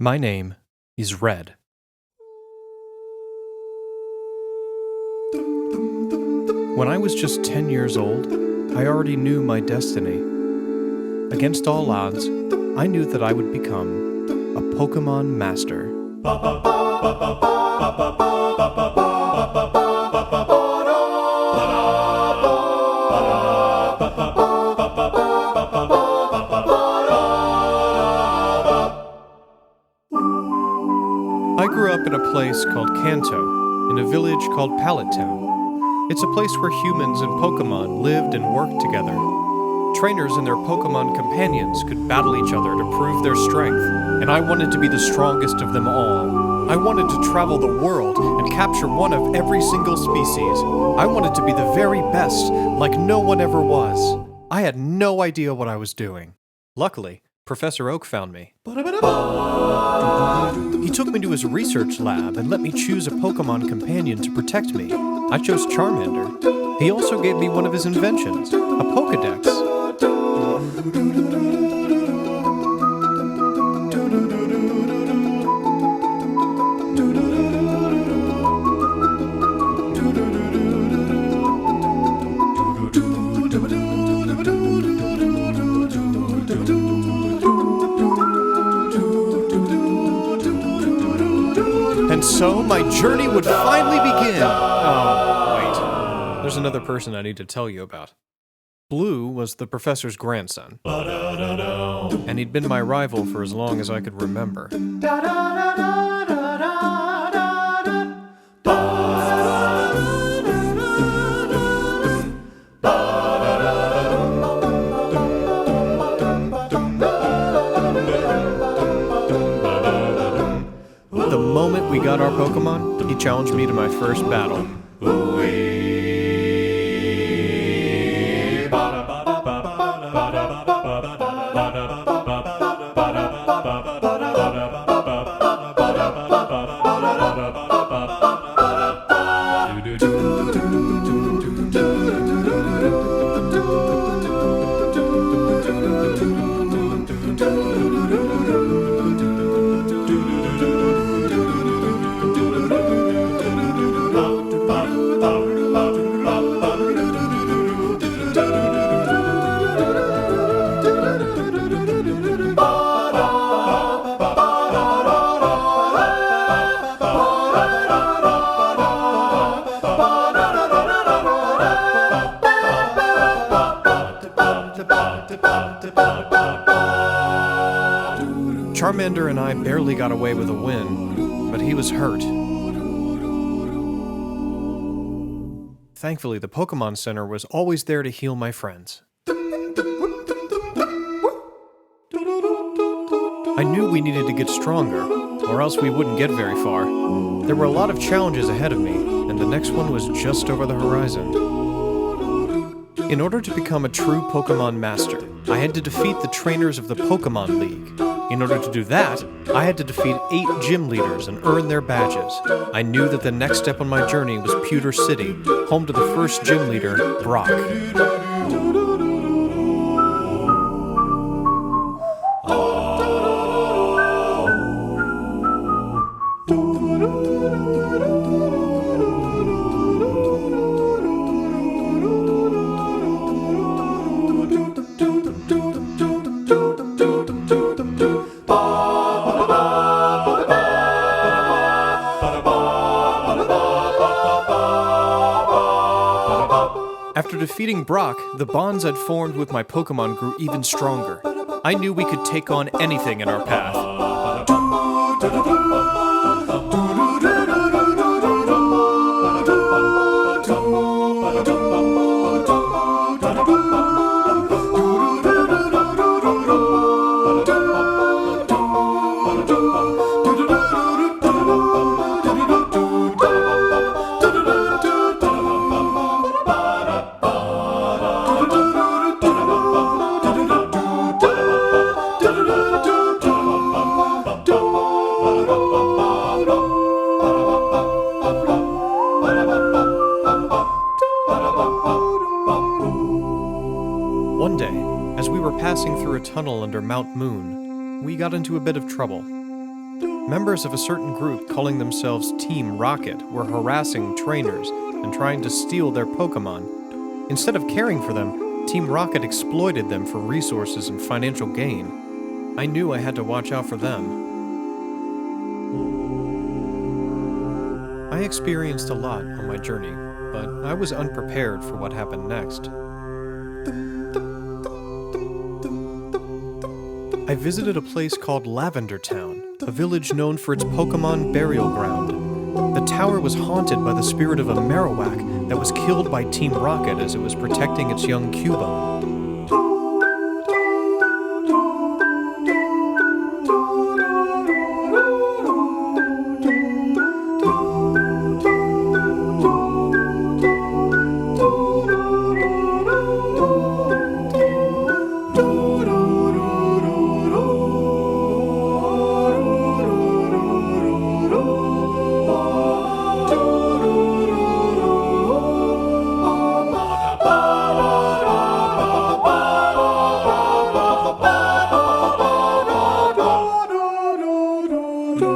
My name is Red. When I was just 10 years old, I already knew my destiny. Against all odds, I knew that I would become a Pokemon Master. I grew up in a place called Kanto, in a village called Pallet Town. It's a place where humans and Pokemon lived and worked together. Trainers and their Pokemon companions could battle each other to prove their strength, and I wanted to be the strongest of them all. I wanted to travel the world and capture one of every single species. I wanted to be the very best, like no one ever was. I had no idea what I was doing. Luckily, Professor Oak found me. He took me to his research lab and let me choose a Pokemon companion to protect me. I chose Charmander. He also gave me one of his inventions, a Pokedex. And so my journey would finally begin. Oh, wait. There's another person I need to tell you about. Blue was the professor's grandson. And he'd been my rival for as long as I could remember. The moment we got our Pokemon, he challenged me to my first battle. Charmander and I barely got away with a win, but he was hurt. Thankfully, the Pokemon Center was always there to heal my friends. I knew we needed to get stronger, or else we wouldn't get very far. There were a lot of challenges ahead of me, and the next one was just over the horizon. In order to become a true Pokemon Master, I had to defeat the trainers of the Pokemon League. In order to do that, I had to defeat 8 gym leaders and earn their badges. I knew that the next step on my journey was Pewter City, home to the first gym leader, Brock. After defeating Brock, the bonds I'd formed with my Pokemon grew even stronger. I knew we could take on anything in our path. One day, as we were passing through a tunnel under Mount Moon, we got into a bit of trouble. Members of a certain group calling themselves Team Rocket were harassing trainers and trying to steal their Pokemon. Instead of caring for them, Team Rocket exploited them for resources and financial gain. I knew I had to watch out for them. I experienced a lot on my journey, but I was unprepared for what happened next. I visited a place called Lavender Town, a village known for its Pokemon burial ground. The tower was haunted by the spirit of a Marowak that was killed by Team Rocket as it was protecting its young Cubone.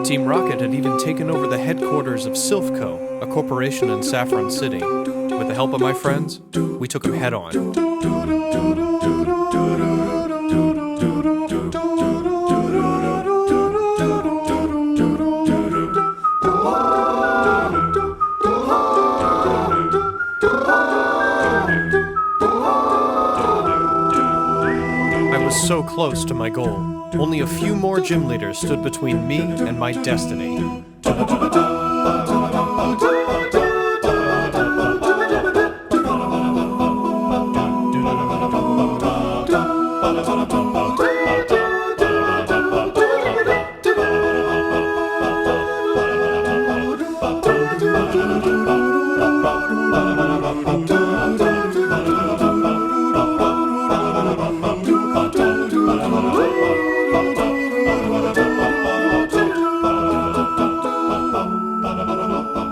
Team Rocket had even taken over the headquarters of Silphco, a corporation in Saffron City. With the help of my friends, we took him head on. I was so close to my goal. Only a few more gym leaders stood between me and my destiny.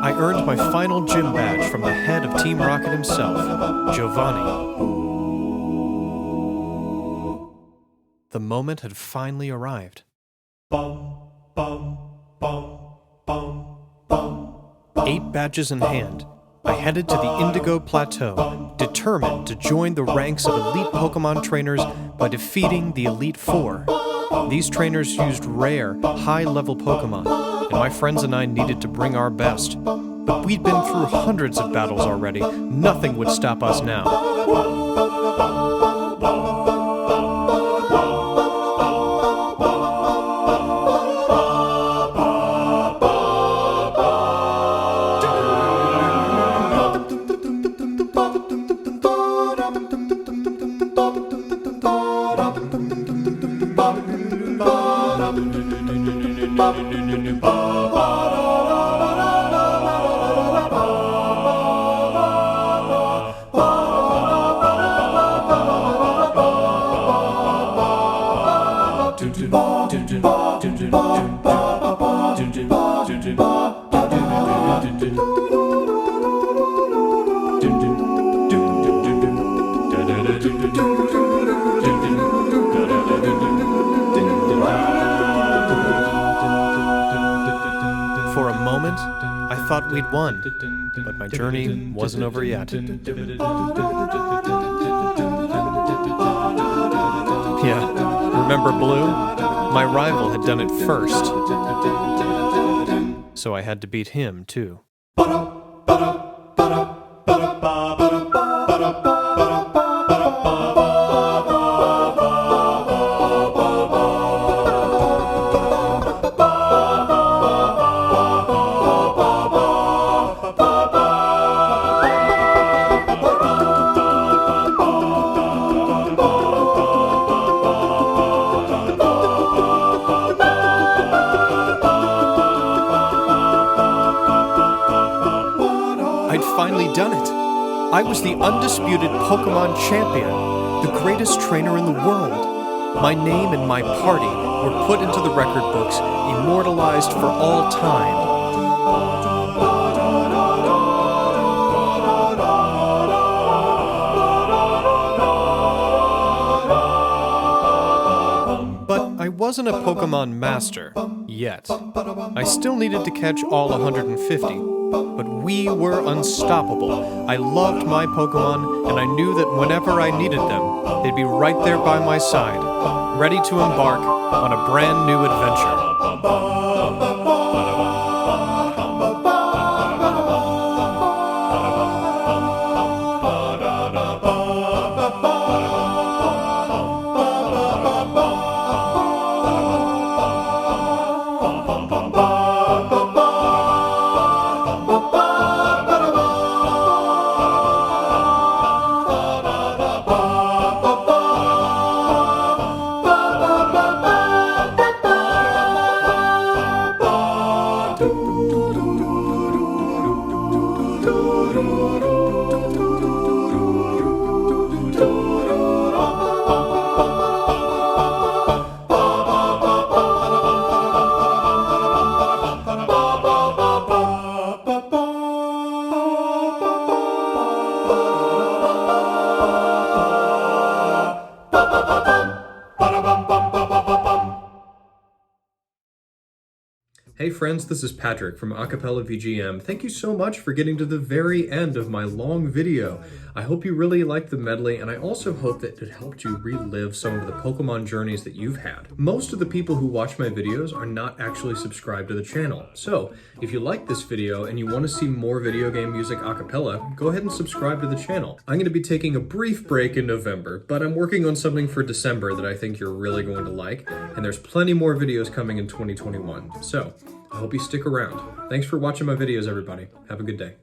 I earned my final gym badge from the head of Team Rocket himself, Giovanni. The moment had finally arrived. 8 badges in hand, I headed to the Indigo Plateau, determined to join the ranks of elite Pokemon trainers by defeating the Elite Four. These trainers used rare, high-level Pokemon, and my friends and I needed to bring our best. But we'd been through hundreds of battles already. Nothing would stop us now. For a moment, I thought we'd won, but my journey wasn't over yet. Yeah, remember Blue? My rival had done it first, so I had to beat him too. I'd finally done it. I was the undisputed Pokemon champion, the greatest trainer in the world. My name and my party were put into the record books, immortalized for all time. But I wasn't a Pokemon master, yet. I still needed to catch all 150, but we were unstoppable. I loved my Pokemon, and I knew that whenever I needed them, they'd be right there by my side, ready to embark on a brand new adventure. Hey friends, this is Patrick from Acapella VGM. Thank you so much for getting to the very end of my long video. I hope you really liked the medley, and I also hope that it helped you relive some of the Pokemon journeys that you've had. Most of the people who watch my videos are not actually subscribed to the channel. So, if you like this video and you want to see more video game music acapella, go ahead and subscribe to the channel. I'm going to be taking a brief break in November, but I'm working on something for December that I think you're really going to like, and there's plenty more videos coming in 2021. So, I hope you stick around. Thanks for watching my videos, everybody. Have a good day.